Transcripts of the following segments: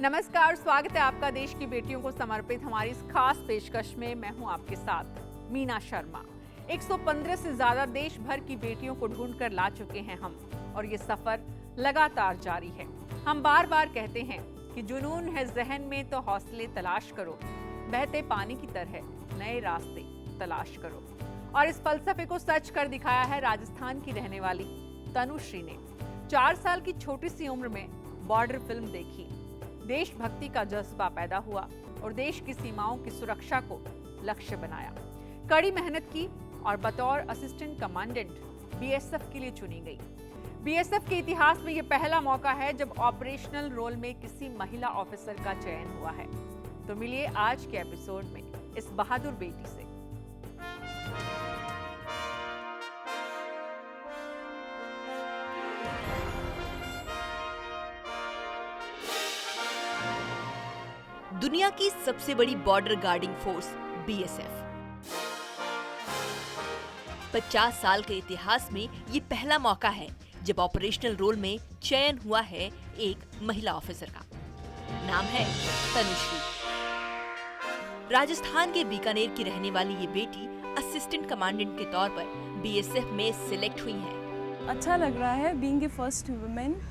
नमस्कार, स्वागत है आपका देश की बेटियों को समर्पित हमारी इस खास पेशकश में। मैं हूं आपके साथ मीना शर्मा। 115 से ज्यादा देश भर की बेटियों को ढूंढ कर ला चुके हैं हम, और ये सफर लगातार जारी है। हम बार बार कहते हैं कि जुनून है जहन में तो हौसले तलाश करो, बहते पानी की तरह नए रास्ते तलाश करो। और इस फलसफे को सच कर दिखाया है राजस्थान की रहने वाली तनुश्री ने। 4 साल की छोटी सी उम्र में बॉर्डर फिल्म देखी, देशभक्ति का जज्बा पैदा हुआ और देश की सीमाओं की सुरक्षा को लक्ष्य बनाया। कड़ी मेहनत की और बतौर असिस्टेंट कमांडेंट बीएसएफ के लिए चुनी गई। बीएसएफ के इतिहास में यह पहला मौका है जब ऑपरेशनल रोल में किसी महिला ऑफिसर का चयन हुआ है। तो मिलिए आज के एपिसोड में इस बहादुर बेटी से। दुनिया की सबसे बड़ी बॉर्डर गार्डिंग फोर्स बीएसएफ। 50 साल के इतिहास में ये पहला मौका है जब ऑपरेशनल रोल में चयन हुआ है एक महिला ऑफिसर का। नाम है तनुश्री। राजस्थान के बीकानेर की रहने वाली ये बेटी असिस्टेंट कमांडेंट के तौर पर बीएसएफ में सिलेक्ट हुई है। अच्छा लग रहा है बीइंग ए फर्स्ट वुमेन।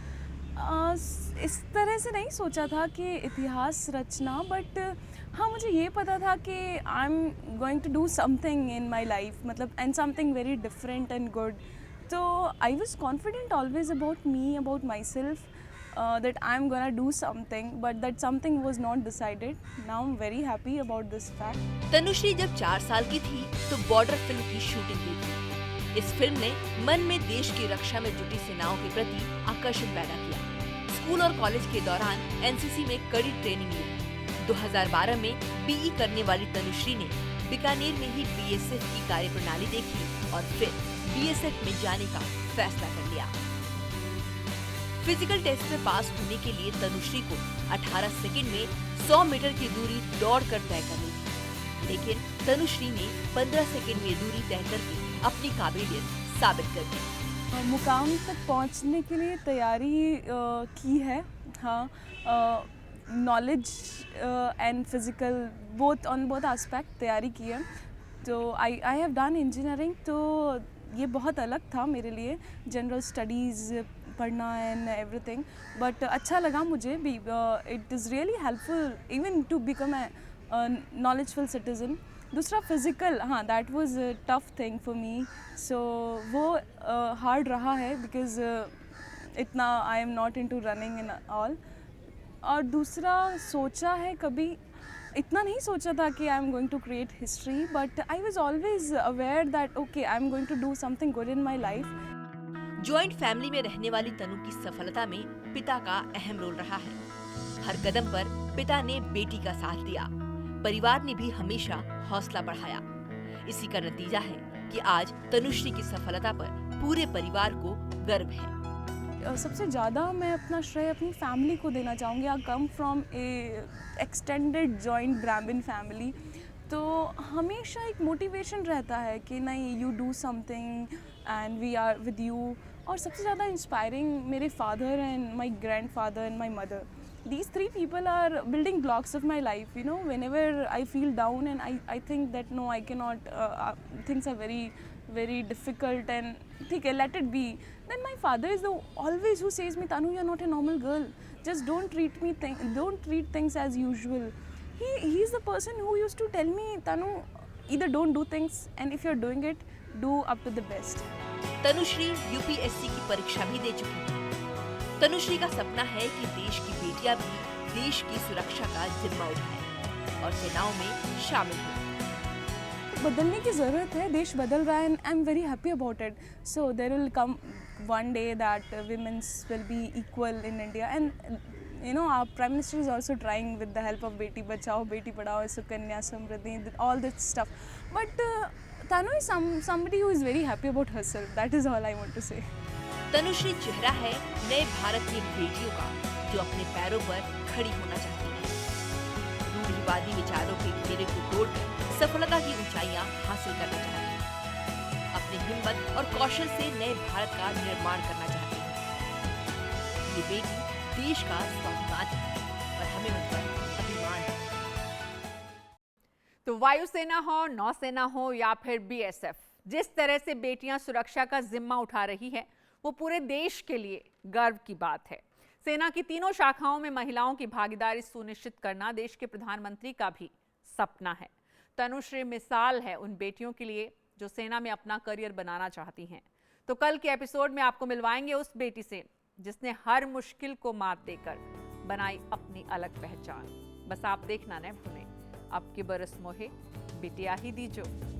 इस तरह से नहीं सोचा था कि इतिहास रचना, बट हाँ मुझे ये पता था कि I am going to do something in my life, मतलब and something very different and good. तो I was confident always about me, about my self, that I'm gonna do something, but that something was not decided. Now I'm very happy about this fact. Tanushree जब 4 साल की थी तो border film की shooting की थी। इस फिल्म ने मन में देश की रक्षा में जुटी सेनाओं के प्रति आकर्षण पैदा किया। स्कूल और कॉलेज के दौरान एनसीसी में कड़ी ट्रेनिंग ली। 2012 में बीई करने वाली तनुश्री ने बीकानेर में ही बीएसएफ की कार्यप्रणाली देखी और फिर बीएसएफ में जाने का फैसला कर लिया। फिजिकल टेस्ट में पास होने के लिए तनुश्री को 18 सेकंड में 100 मीटर की दूरी दौड़कर तय करनी थी, लेकिन तनुश्री ने 15 सेकंड में दूरी तय करके अपनी काबिलियत साबित कर दी। मुकाम तक पहुंचने के लिए तैयारी की है। हाँ, knowledge and physical both on both aspect तैयारी की है। तो आई हैव डन इंजीनियरिंग, तो ये बहुत अलग था मेरे लिए, जनरल स्टडीज़ पढ़ना एंड एवरीथिंग, बट अच्छा लगा मुझे भी। It is really helpful even to become a knowledgeful citizen. दूसरा फिज़िकल, हाँ that was tough thing for me, so वो हार्ड रहा है बिकॉज इतना I am not into running in all. और दूसरा सोचा है, कभी इतना नहीं सोचा था कि I am going to create history, but I was always aware that okay I am going to do something good in my life. Joint family में रहने वाली तनु की सफलता में पिता का अहम रोल रहा है। हर कदम पर पिता ने बेटी का साथ दिया, परिवार ने भी हमेशा हौसला बढ़ाया। इसी का नतीजा है कि आज तनुश्री की सफलता पर पूरे परिवार को गर्व है। सबसे ज़्यादा मैं अपना श्रेय अपनी फैमिली को देना चाहूँगी। I come from a extended joint Brahmin family, तो हमेशा एक मोटिवेशन रहता है कि नहीं, you do something and we are with you. और सबसे ज़्यादा इंस्पायरिंग मेरे father and my grandfather and my mother, these 3 people are building blocks of my life. You know, whenever I feel down and I think that no, I cannot, things are very difficult and ठीक है, let it be, then my father is the always who says me, Tanu, you're not a normal girl, just don't treat things as usual. He is the person who used to tell me, Tanu, either don't do things, and if you're doing it, do up to the best. Tanushree UPSC की परीक्षा भी दे चुकी है। तनुश्री का सपना है कि देश की बेटियां भी देश की सुरक्षा का जिम्मा उठाएं और सेनाओं में शामिल हों। बदलने की ज़रूरत है, देश बदल रहा है and I am very happy about it. So there will come one day that women's will be equal in India, and you know our Prime Minister is also trying with the help of Beti Bachao, Beti Padhao, Sukanya Samriddhi, all this stuff. But Tanu is somebody who is very happy about herself. That is all I want to say. Tanushree चेहरा है नए भारत की बेटियों का जो अपने पैरों पर खड़ी होना चाहती है। रूढ़िवादी विचारों के घेरे को तोड़कर सफलता की ऊंचाइयां हासिल करना चाहती है। अपनी हिम्मत और कौशल से नए भारत का निर्माण करना चाहती है। ये बेटी देश का स्वाभिमान है और हमें उन पर अभिमान है। तो वायुसेना हो, नौसेना हो या फिर बीएसएफ, जिस तरह से बेटियां सुरक्षा का जिम्मा उठा रही है वो पूरे देश के लिए गर्व की बात है। सेना की तीनों शाखाओं में महिलाओं की भागीदारी सुनिश्चित करना देश के प्रधानमंत्री का भी सपना है। तनुश्री मिसाल है उन बेटियों के लिए जो सेना में अपना करियर बनाना चाहती हैं। तो कल के एपिसोड में आपको मिलवाएंगे उस बेटी से जिसने हर मुश्किल को मात देकर बनाई अपनी अलग पहचान। बस आप देखना न भूलें। आपके बरस मोहे बिटिया ही दीजो।